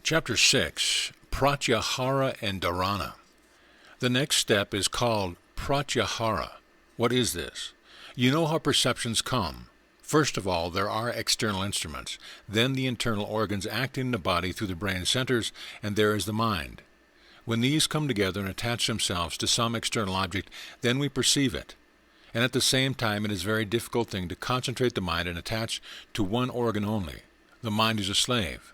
Chapter 6, Pratyahara and Dharana. The next step is called pratyahara. What is this? You know how perceptions come. First of all, there are external instruments, then the internal organs acting in the body through the brain centers, and there is the mind. When these come together and attach themselves to some external object, then we perceive it. And at the same time, it is a very difficult thing to concentrate the mind and attach to one organ only. The mind is a slave.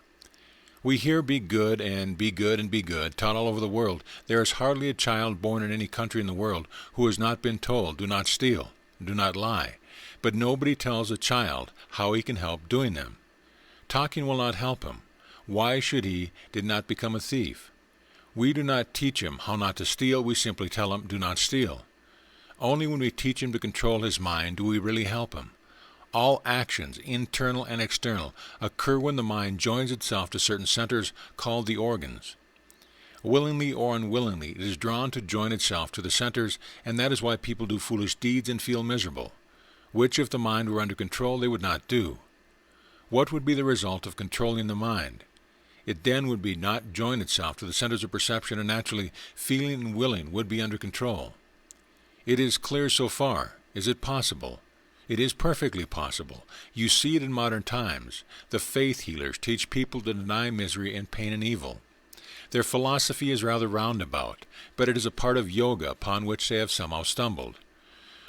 We hear be good and be good and be good taught all over the world. There is hardly a child born in any country in the world who has not been told, do not steal, do not lie. But nobody tells a child how he can help doing them. Talking will not help him. Why should he did not become a thief? We do not teach him how not to steal, we simply tell him, do not steal. Only when we teach him to control his mind do we really help him. All actions, internal and external, occur when the mind joins itself to certain centers called the organs. Willingly or unwillingly, it is drawn to join itself to the centers, and that is why people do foolish deeds and feel miserable, which if the mind were under control they would not do. What would be the result of controlling the mind? It then would be not join itself to the centers of perception, and naturally feeling and willing would be under control. It is clear so far. Is it possible? It is perfectly possible. You see it in modern times. The faith healers teach people to deny misery and pain and evil. Their philosophy is rather roundabout, but it is a part of yoga upon which they have somehow stumbled.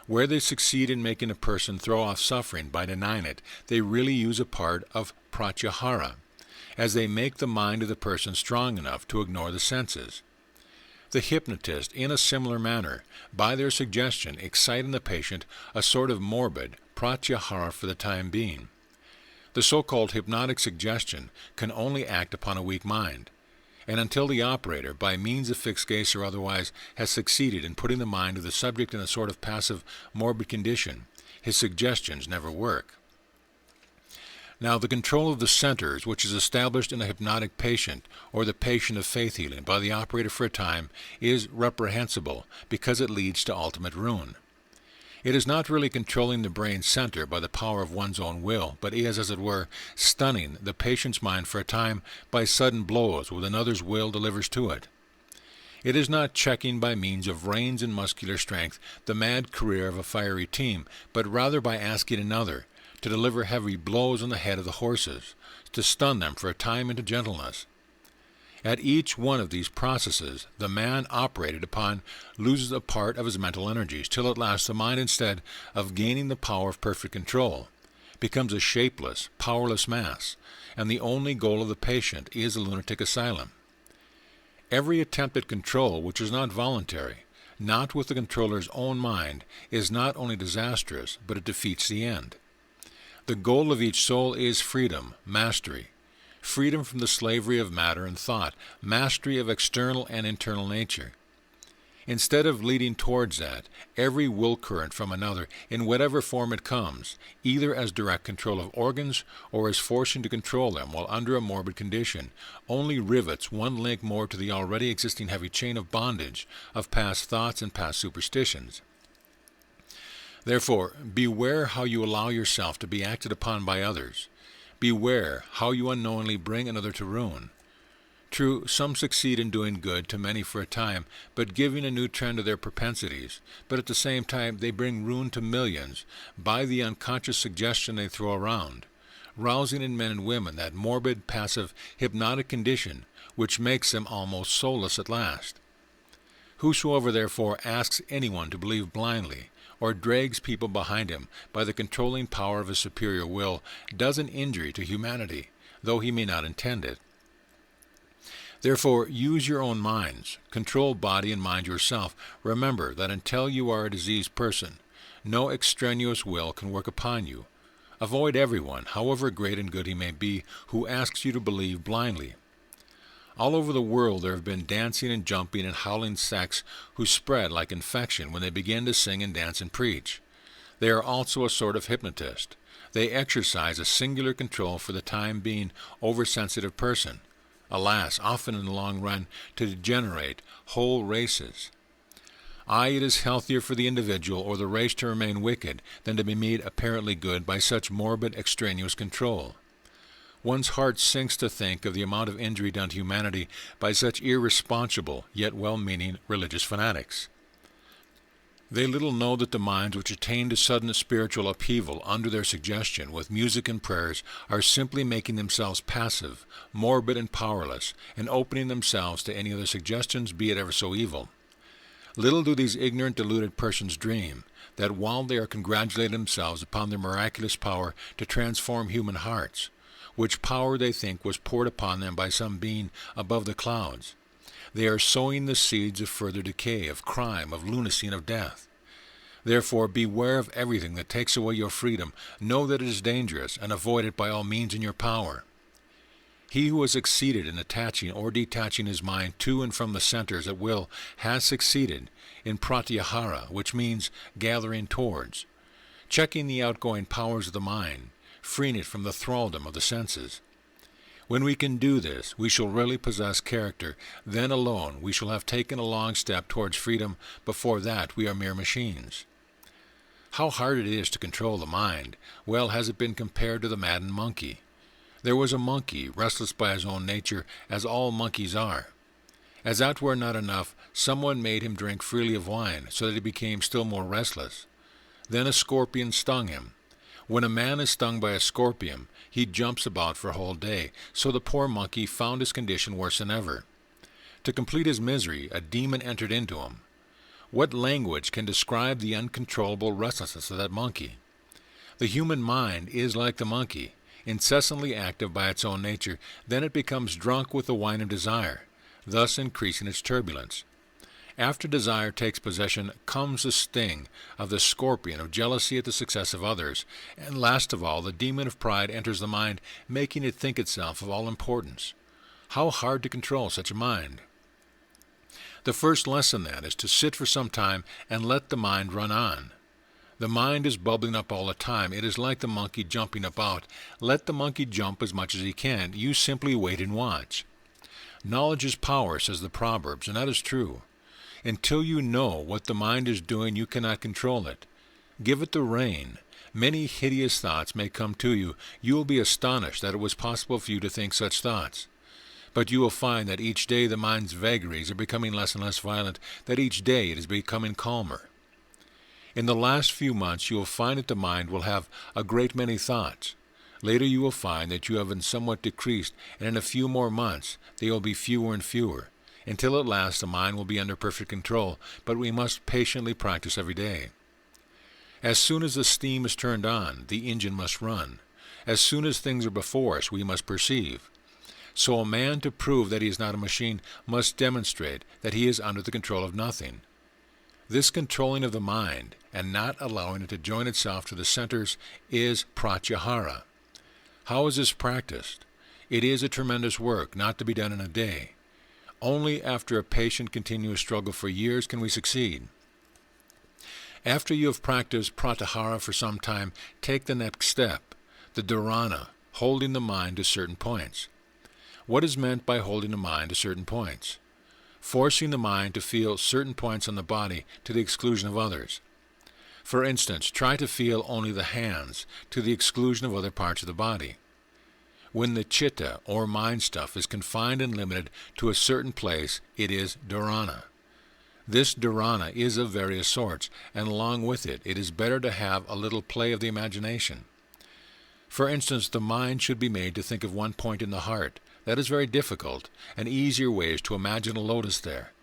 Where they succeed in making a person throw off suffering by denying it, they really use a part of pratyahara, as they make the mind of the person strong enough to ignore the senses. The hypnotist, in a similar manner, by their suggestion, excite in the patient a sort of morbid pratyahara for the time being. The so-called hypnotic suggestion can only act upon a weak mind, and until the operator, by means of fixed gaze or otherwise, has succeeded in putting the mind of the subject in a sort of passive, morbid condition, his suggestions never work. Now, the control of the centers, which is established in a hypnotic patient or the patient of faith healing by the operator for a time, is reprehensible because it leads to ultimate ruin. It is not really controlling the brain center by the power of one's own will, but is, as it were, stunning the patient's mind for a time by sudden blows with another's will delivers to it. It is not checking by means of reins and muscular strength the mad career of a fiery team, but rather by asking another to deliver heavy blows on the head of the horses, to stun them for a time into gentleness. At each one of these processes, the man operated upon loses a part of his mental energies, till at last the mind, instead of gaining the power of perfect control, becomes a shapeless, powerless mass, and the only goal of the patient is a lunatic asylum. Every attempt at control which is not voluntary, not with the controller's own mind, is not only disastrous, but it defeats the end. The goal of each soul is freedom, mastery. Freedom from the slavery of matter and thought, mastery of external and internal nature. Instead of leading towards that, every will current from another, in whatever form it comes, either as direct control of organs or as forcing to control them while under a morbid condition, only rivets one link more to the already existing heavy chain of bondage of past thoughts and past superstitions. Therefore, beware how you allow yourself to be acted upon by others. Beware how you unknowingly bring another to ruin. True, some succeed in doing good to many for a time, but giving a new trend to their propensities, but at the same time they bring ruin to millions by the unconscious suggestion they throw around, rousing in men and women that morbid, passive, hypnotic condition which makes them almost soulless at last. Whosoever therefore asks anyone to believe blindly, or drags people behind him by the controlling power of his superior will, does an injury to humanity, though he may not intend it. Therefore, use your own minds, control body and mind yourself. Remember that until you are a diseased person, no extraneous will can work upon you. Avoid everyone, however great and good he may be, who asks you to believe blindly. All over the world there have been dancing and jumping and howling sects who spread like infection when they begin to sing and dance and preach. They are also a sort of hypnotist. They exercise a singular control for the time being oversensitive person, alas, often in the long run to degenerate whole races. Aye, it is healthier for the individual or the race to remain wicked than to be made apparently good by such morbid extraneous control. One's heart sinks to think of the amount of injury done to humanity by such irresponsible yet well-meaning religious fanatics. They little know that the minds which attain to sudden spiritual upheaval under their suggestion with music and prayers are simply making themselves passive, morbid, and powerless, and opening themselves to any other suggestions, be it ever so evil. Little do these ignorant, deluded persons dream that while they are congratulating themselves upon their miraculous power to transform human hearts, which power they think was poured upon them by some being above the clouds, they are sowing the seeds of further decay, of crime, of lunacy, and of death. Therefore, beware of everything that takes away your freedom. Know that it is dangerous, and avoid it by all means in your power. He who has succeeded in attaching or detaching his mind to and from the centers at will has succeeded in pratyahara, which means gathering towards, checking the outgoing powers of the mind, freeing it from the thraldom of the senses. When we can do this, we shall really possess character. Then alone we shall have taken a long step towards freedom. Before that we are mere machines. How hard it is to control the mind! Well has it been compared to the maddened monkey. There was a monkey, restless by his own nature, as all monkeys are. As that were not enough, someone made him drink freely of wine, so that he became still more restless. Then a scorpion stung him. When a man is stung by a scorpion, he jumps about for a whole day, so the poor monkey found his condition worse than ever. To complete his misery, a demon entered into him. What language can describe the uncontrollable restlessness of that monkey? The human mind is like the monkey, incessantly active by its own nature. Then it becomes drunk with the wine of desire, thus increasing its turbulence. After desire takes possession comes the sting of the scorpion of jealousy at the success of others, and last of all the demon of pride enters the mind, making it think itself of all importance. How hard to control such a mind! The first lesson, then, is to sit for some time and let the mind run on. The mind is bubbling up all the time. It is like the monkey jumping about. Let the monkey jump as much as he can. You simply wait and watch. Knowledge is power, says the Proverbs, and that is true. Until you know what the mind is doing, you cannot control it. Give it the rein. Many hideous thoughts may come to you. You will be astonished that it was possible for you to think such thoughts. But you will find that each day the mind's vagaries are becoming less and less violent, that each day it is becoming calmer. In the last few months you will find that the mind will have a great many thoughts. Later you will find that you have been somewhat decreased, and in a few more months they will be fewer and fewer, until at last the mind will be under perfect control, but we must patiently practice every day. As soon as the steam is turned on, the engine must run. As soon as things are before us, we must perceive. So a man, to prove that he is not a machine, must demonstrate that he is under the control of nothing. This controlling of the mind, and not allowing it to join itself to the centers, is pratyahara. How is this practiced? It is a tremendous work, not to be done in a day. Only after a patient, continuous struggle for years can we succeed. After you have practiced pratyahara for some time, take the next step, the dharana, holding the mind to certain points. What is meant by holding the mind to certain points? Forcing the mind to feel certain points on the body to the exclusion of others. For instance, try to feel only the hands to the exclusion of other parts of the body. When the chitta, or mind stuff, is confined and limited to a certain place, it is dharana. This dharana is of various sorts, and along with it, it is better to have a little play of the imagination. For instance, the mind should be made to think of one point in the heart. That is very difficult. An easier way is to imagine a lotus there.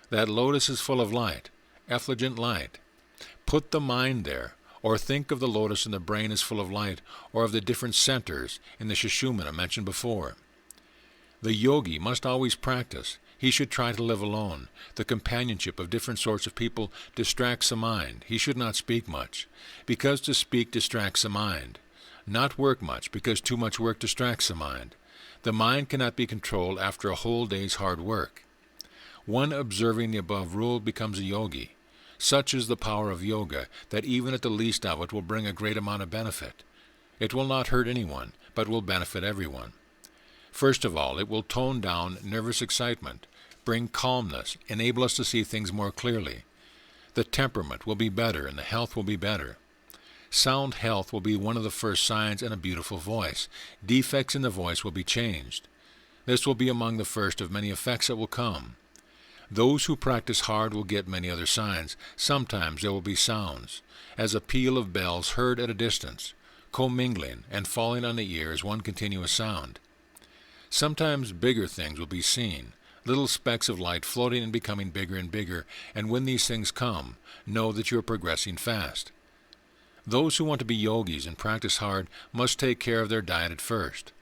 That lotus is full of light, effulgent light. Put the mind there, or think of the lotus and the brain is full of light, or of the different centers in the Sushumna mentioned before. The yogi must always practice. He should try to live alone. The companionship of different sorts of people distracts the mind. He should not speak much, because to speak distracts the mind. Not work much, because too much work distracts the mind. The mind cannot be controlled after a whole day's hard work. One observing the above rule becomes a yogi. Such is the power of yoga that even at the least of it will bring a great amount of benefit. It will not hurt anyone, but will benefit everyone. First of all, it will tone down nervous excitement, bring calmness, enable us to see things more clearly. The temperament will be better and the health will be better. Sound health will be one of the first signs, and a beautiful voice. Defects in the voice will be changed. This will be among the first of many effects that will come. Those who practice hard will get many other signs. Sometimes there will be sounds, as a peal of bells heard at a distance, commingling and falling on the ear as one continuous sound. Sometimes bigger things will be seen, little specks of light floating and becoming bigger and bigger, and when these things come, know that you are progressing fast. Those who want to be yogis and practice hard must take care of their diet at first.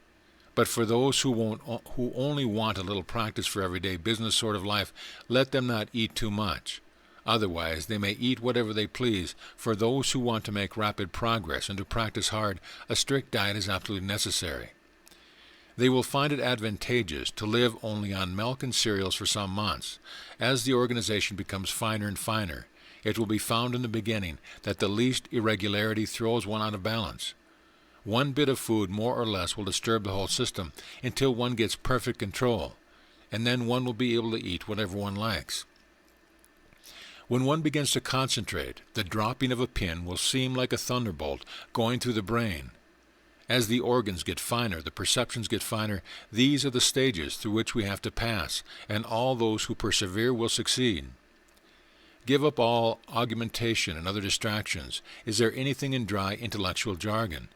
But for those who only want a little practice for everyday business sort of life, let them not eat too much. Otherwise, they may eat whatever they please. For those who want to make rapid progress and to practice hard, a strict diet is absolutely necessary. They will find it advantageous to live only on milk and cereals for some months. As the organization becomes finer and finer, it will be found in the beginning that the least irregularity throws one out of balance. One bit of food more or less will disturb the whole system until one gets perfect control, and then one will be able to eat whatever one likes. When one begins to concentrate, the dropping of a pin will seem like a thunderbolt going through the brain. As the organs get finer, the perceptions get finer. These are the stages through which we have to pass, and all those who persevere will succeed. Give up all augmentation and other distractions. Is there anything in dry intellectual jargon?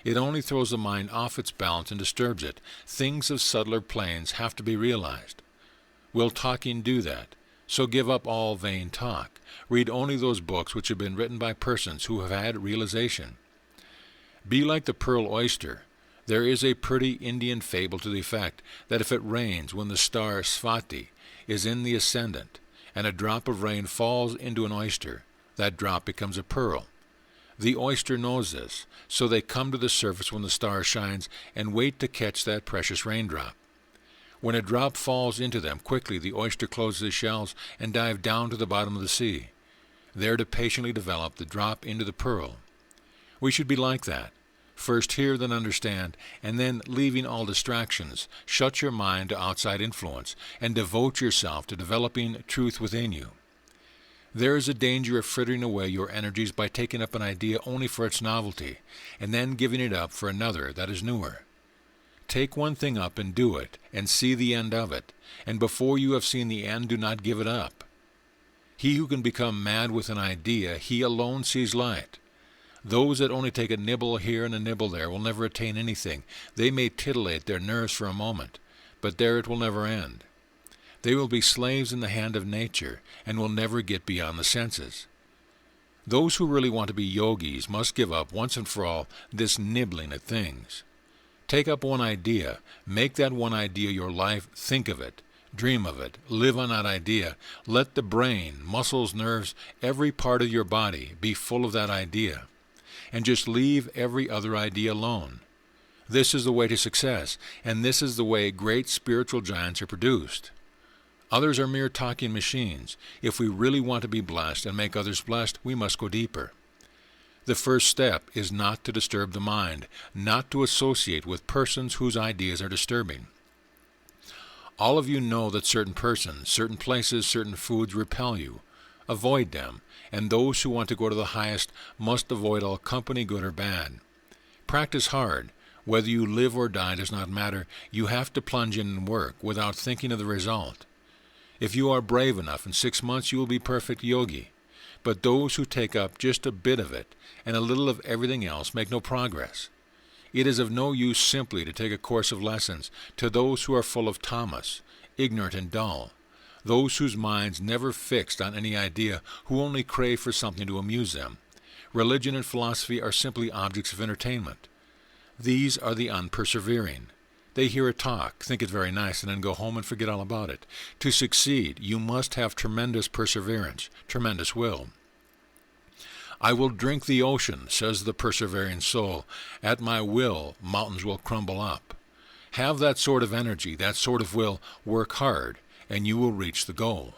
It only throws the mind off its balance and disturbs it. Things of subtler planes have to be realized. Will talking do that? So give up all vain talk. Read only those books which have been written by persons who have had realization. Be like the pearl oyster. There is a pretty Indian fable to the effect that if it rains when the star Swati is in the ascendant, and a drop of rain falls into an oyster, that drop becomes a pearl. The oyster knows this, so they come to the surface when the star shines and wait to catch that precious raindrop. When a drop falls into them, quickly the oyster closes its shells and dives down to the bottom of the sea, there to patiently develop the drop into the pearl. We should be like that. First hear, then understand, and then, leaving all distractions, shut your mind to outside influence and devote yourself to developing truth within you. There is a danger of frittering away your energies by taking up an idea only for its novelty, and then giving it up for another that is newer. Take one thing up and do it, and see the end of it, and before you have seen the end, do not give it up. He who can become mad with an idea, he alone sees light. Those that only take a nibble here and a nibble there will never attain anything. They may titillate their nerves for a moment, but there it will never end. They will be slaves in the hand of nature, and will never get beyond the senses. Those who really want to be yogis must give up once and for all this nibbling at things. Take up one idea, make that one idea your life, think of it, dream of it, live on that idea. Let the brain, muscles, nerves, every part of your body be full of that idea, and just leave every other idea alone. This is the way to success, and this is the way great spiritual giants are produced. Others are mere talking machines. If we really want to be blessed and make others blessed, we must go deeper. The first step is not to disturb the mind, not to associate with persons whose ideas are disturbing. All of you know that certain persons, certain places, certain foods repel you. Avoid them, and those who want to go to the highest must avoid all company, good or bad. Practice hard. Whether you live or die does not matter. You have to plunge in and work without thinking of the result. If you are brave enough, in 6 months you will be perfect yogi. But those who take up just a bit of it and a little of everything else make no progress. It is of no use simply to take a course of lessons to those who are full of tamas, ignorant and dull, those whose minds never fixed on any idea, who only crave for something to amuse them. Religion and philosophy are simply objects of entertainment. These are the unpersevering. They hear a talk, think it very nice, and then go home and forget all about it. To succeed, you must have tremendous perseverance, tremendous will. I will drink the ocean, says the persevering soul. At my will, mountains will crumble up. Have that sort of energy, that sort of will, work hard, and you will reach the goal.